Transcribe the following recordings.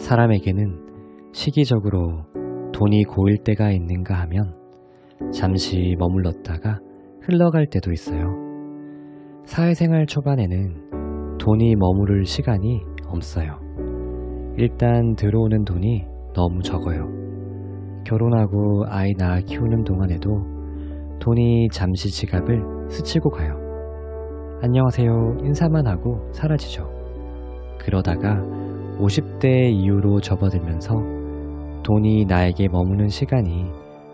사람에게는 시기적으로 돈이 고일 때가 있는가 하면 잠시 머물렀다가 흘러갈 때도 있어요. 사회생활 초반에는 돈이 머무를 시간이 없어요. 일단 들어오는 돈이 너무 적어요. 결혼하고 아이 낳아 키우는 동안에도 돈이 잠시 지갑을 스치고 가요. 안녕하세요 인사만 하고 사라지죠. 그러다가 50대 이후로 접어들면서 돈이 나에게 머무는 시간이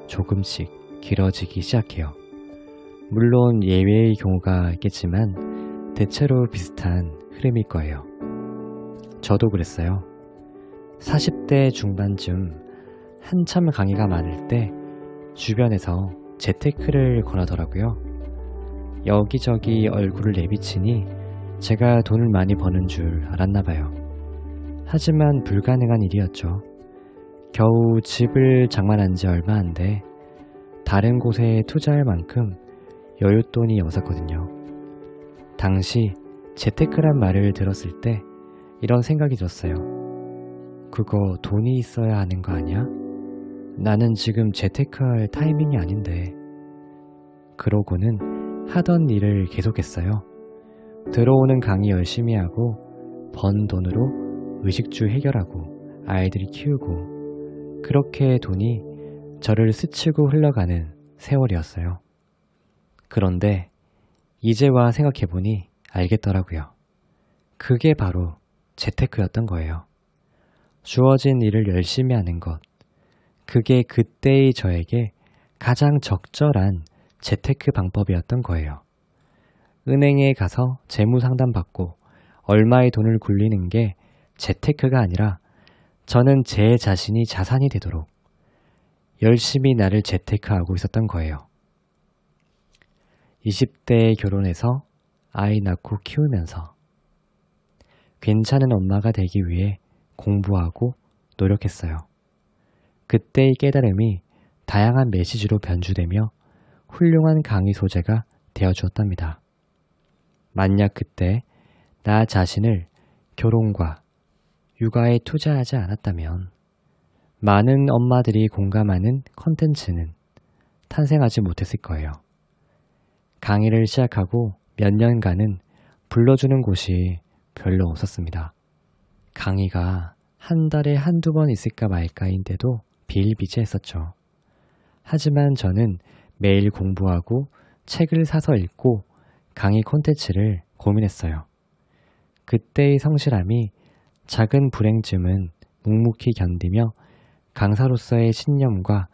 조금씩 길어지기 시작해요. 물론 예외의 경우가 있겠지만 대체로 비슷한 흐름일 거예요. 저도 그랬어요. 40대 중반쯤 한참 강의가 많을 때 주변에서 재테크를 권하더라고요. 여기저기 얼굴을 내비치니 제가 돈을 많이 버는 줄 알았나 봐요. 하지만 불가능한 일이었죠. 겨우 집을 장만한 지 얼마 안 돼 다른 곳에 투자할 만큼 여윳돈이 없었거든요. 당시 재테크란 말을 들었을 때 이런 생각이 들었어요. 그거 돈이 있어야 하는 거 아니야? 나는 지금 재테크할 타이밍이 아닌데. 그러고는 하던 일을 계속했어요. 들어오는 강의 열심히 하고 번 돈으로 의식주 해결하고 아이들 키우고 그렇게 돈이 저를 스치고 흘러가는 세월이었어요. 그런데 이제 와 생각해보니 알겠더라고요. 그게 바로 재테크였던 거예요. 주어진 일을 열심히 하는 것. 그게 그때의 저에게 가장 적절한 재테크 방법이었던 거예요. 은행에 가서 재무 상담받고 얼마의 돈을 굴리는 게 재테크가 아니라 저는 제 자신이 자산이 되도록 열심히 나를 재테크하고 있었던 거예요. 20대에 결혼해서 아이 낳고 키우면서 괜찮은 엄마가 되기 위해 공부하고 노력했어요. 그때의 깨달음이 다양한 메시지로 변주되며 훌륭한 강의 소재가 되어주었답니다. 만약 그때 나 자신을 결혼과 육아에 투자하지 않았다면 많은 엄마들이 공감하는 컨텐츠는 탄생하지 못했을 거예요. 강의를 시작하고 몇 년간은 불러주는 곳이 별로 없었습니다. 강의가 한 달에 한두 번 있을까 말까인데도 비일비재했었죠. 하지만 저는 매일 공부하고 책을 사서 읽고 강의 콘텐츠를 고민했어요. 그때의 성실함이 작은 불행쯤은 묵묵히 견디며 강사로서의 신념과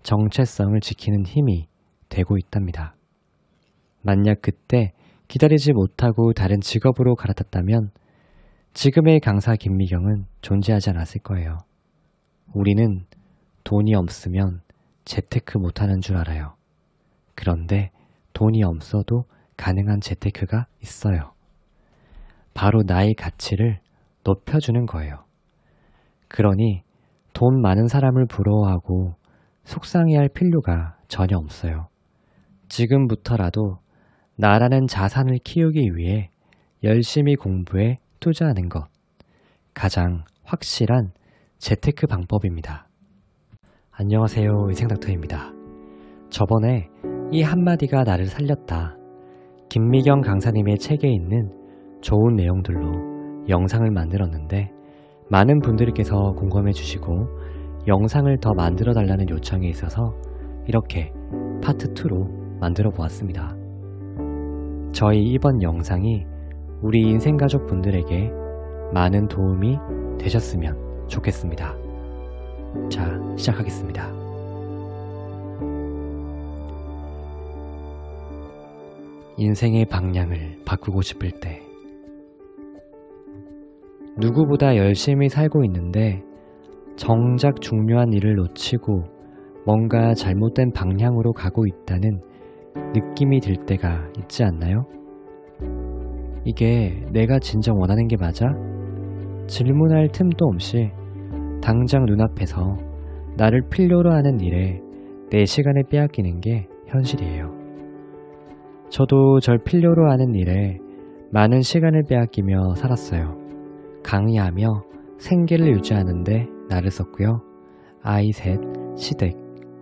정체성을 지키는 힘이 되고 있답니다. 만약 그때 기다리지 못하고 다른 직업으로 갈아탔다면 지금의 강사 김미경은 존재하지 않았을 거예요. 우리는 돈이 없으면 재테크 못하는 줄 알아요. 그런데 돈이 없어도 가능한 재테크가 있어요. 바로 나의 가치를 높여주는 거예요. 그러니 돈 많은 사람을 부러워하고 속상해할 필요가 전혀 없어요. 지금부터라도 나라는 자산을 키우기 위해 열심히 공부해 투자하는 것, 가장 확실한 재테크 방법입니다. 안녕하세요, 의생닥터입니다. 저번에 이 한마디가 나를 살렸다. 김미경 강사님의 책에 있는 좋은 내용들로 영상을 만들었는데 많은 분들께서 공감해 주시고 영상을 더 만들어 달라는 요청이 있어서 이렇게 파트 2로 만들어 보았습니다. 저희 이번 영상이 우리 인생가족 분들에게 많은 도움이 되셨으면 좋겠습니다. 자, 시작하겠습니다. 인생의 방향을 바꾸고 싶을 때 누구보다 열심히 살고 있는데 정작 중요한 일을 놓치고 뭔가 잘못된 방향으로 가고 있다는 느낌이 들 때가 있지 않나요? 이게 내가 진정 원하는 게 맞아? 질문할 틈도 없이 당장 눈앞에서 나를 필요로 하는 일에 내 시간을 빼앗기는 게 현실이에요. 저도 절 필요로 하는 일에 많은 시간을 빼앗기며 살았어요. 강의하며 생계를 유지하는데 나를 썼고요. 아이 셋, 시댁,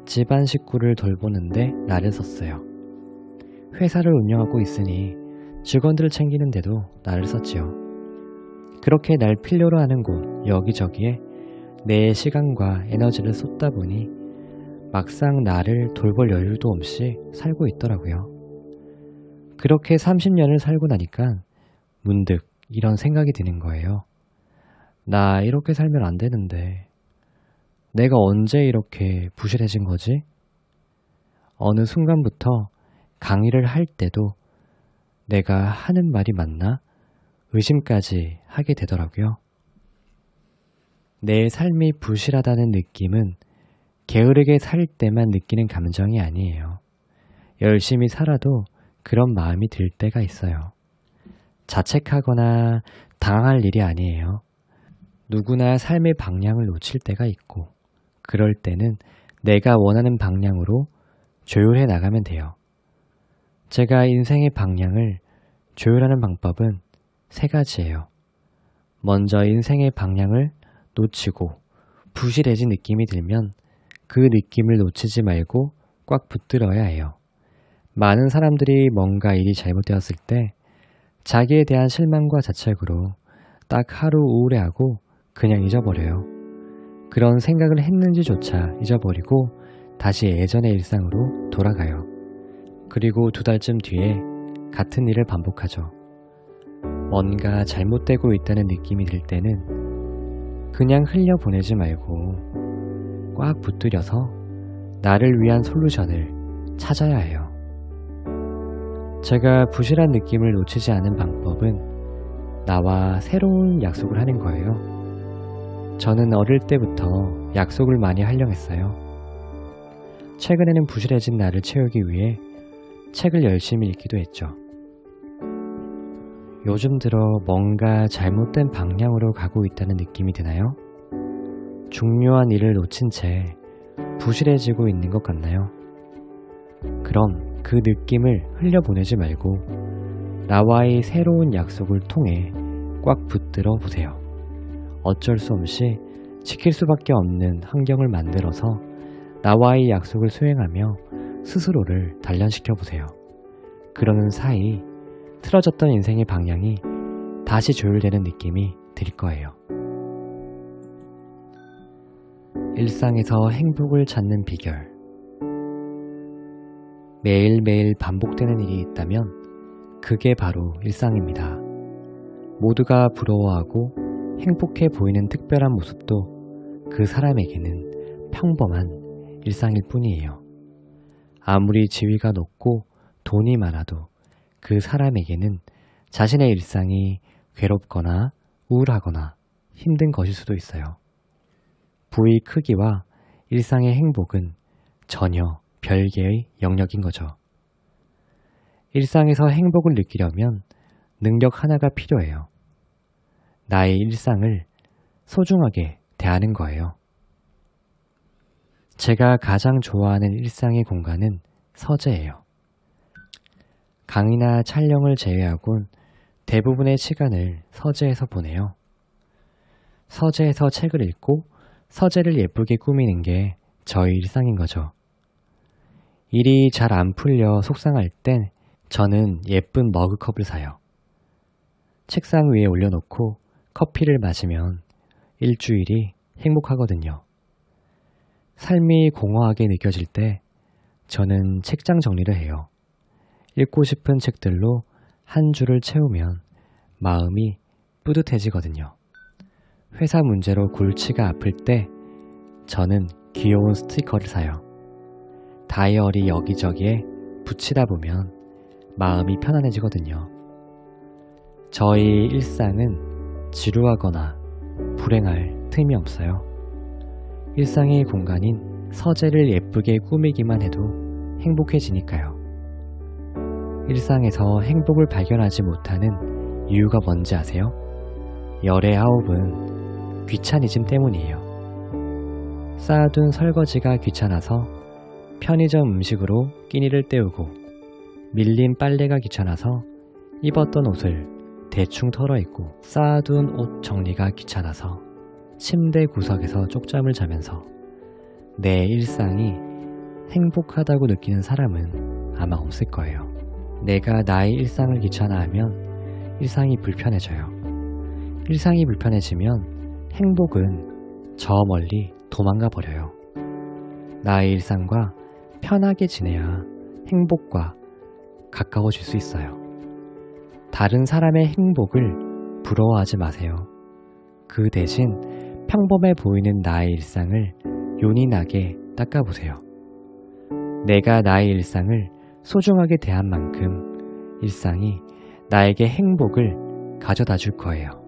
집안 식구를 돌보는데 나를 썼어요. 회사를 운영하고 있으니 직원들을 챙기는데도 나를 썼지요. 그렇게 날 필요로 하는 곳 여기저기에 내 시간과 에너지를 쏟다 보니 막상 나를 돌볼 여유도 없이 살고 있더라고요. 그렇게 30년을 살고 나니까 문득 이런 생각이 드는 거예요. 나 이렇게 살면 안 되는데 내가 언제 이렇게 부실해진 거지? 어느 순간부터 강의를 할 때도 내가 하는 말이 맞나? 의심까지 하게 되더라고요. 내 삶이 부실하다는 느낌은 게으르게 살 때만 느끼는 감정이 아니에요. 열심히 살아도 그런 마음이 들 때가 있어요. 자책하거나 당할 일이 아니에요. 누구나 삶의 방향을 놓칠 때가 있고 그럴 때는 내가 원하는 방향으로 조율해 나가면 돼요. 제가 인생의 방향을 조율하는 방법은 3가지예요. 먼저 인생의 방향을 놓치고 부실해진 느낌이 들면 그 느낌을 놓치지 말고 꽉 붙들어야 해요. 많은 사람들이 뭔가 일이 잘못되었을 때 자기에 대한 실망과 자책으로 딱 하루 우울해하고 그냥 잊어버려요. 그런 생각을 했는지조차 잊어버리고 다시 예전의 일상으로 돌아가요. 그리고 2달쯤 뒤에 같은 일을 반복하죠. 뭔가 잘못되고 있다는 느낌이 들 때는 그냥 흘려보내지 말고 꽉 붙들여서 나를 위한 솔루션을 찾아야 해요. 제가 부실한 느낌을 놓치지 않은 방법은 나와 새로운 약속을 하는 거예요. 저는 어릴 때부터 약속을 많이 하려고 했어요. 최근에는 부실해진 나를 채우기 위해 책을 열심히 읽기도 했죠. 요즘 들어 뭔가 잘못된 방향으로 가고 있다는 느낌이 드나요? 중요한 일을 놓친 채 부실해지고 있는 것 같나요? 그럼 그 느낌을 흘려보내지 말고 나와의 새로운 약속을 통해 꽉 붙들어 보세요. 어쩔 수 없이 지킬 수밖에 없는 환경을 만들어서 나와의 약속을 수행하며 스스로를 단련시켜 보세요. 그러는 사이 틀어졌던 인생의 방향이 다시 조율되는 느낌이 들 거예요. 일상에서 행복을 찾는 비결. 매일매일 반복되는 일이 있다면 그게 바로 일상입니다. 모두가 부러워하고 행복해 보이는 특별한 모습도 그 사람에게는 평범한 일상일 뿐이에요. 아무리 지위가 높고 돈이 많아도 그 사람에게는 자신의 일상이 괴롭거나 우울하거나 힘든 것일 수도 있어요. 부의 크기와 일상의 행복은 전혀 별개의 영역인 거죠. 일상에서 행복을 느끼려면 능력 하나가 필요해요. 나의 일상을 소중하게 대하는 거예요. 제가 가장 좋아하는 일상의 공간은 서재예요. 강의나 촬영을 제외하곤 대부분의 시간을 서재에서 보내요. 서재에서 책을 읽고 서재를 예쁘게 꾸미는 게 저의 일상인 거죠. 일이 잘 안 풀려 속상할 땐 저는 예쁜 머그컵을 사요. 책상 위에 올려놓고 커피를 마시면 일주일이 행복하거든요. 삶이 공허하게 느껴질 때 저는 책장 정리를 해요. 읽고 싶은 책들로 한 줄을 채우면 마음이 뿌듯해지거든요. 회사 문제로 골치가 아플 때 저는 귀여운 스티커를 사요. 다이어리 여기저기에 붙이다 보면 마음이 편안해지거든요. 저희 일상은 지루하거나 불행할 틈이 없어요. 일상의 공간인 서재를 예쁘게 꾸미기만 해도 행복해지니까요. 일상에서 행복을 발견하지 못하는 이유가 뭔지 아세요? 열의 9은 귀차니즘 때문이에요. 쌓아둔 설거지가 귀찮아서 편의점 음식으로 끼니를 때우고 밀린 빨래가 귀찮아서 입었던 옷을 대충 털어입고 쌓아둔 옷 정리가 귀찮아서 침대 구석에서 쪽잠을 자면서 내 일상이 행복하다고 느끼는 사람은 아마 없을 거예요. 내가 나의 일상을 귀찮아하면 일상이 불편해져요. 일상이 불편해지면 행복은 저 멀리 도망가 버려요. 나의 일상과 편하게 지내야 행복과 가까워질 수 있어요. 다른 사람의 행복을 부러워하지 마세요. 그 대신 평범해 보이는 나의 일상을 요긴하게 닦아보세요. 내가 나의 일상을 소중하게 대한 만큼 일상이 나에게 행복을 가져다 줄 거예요.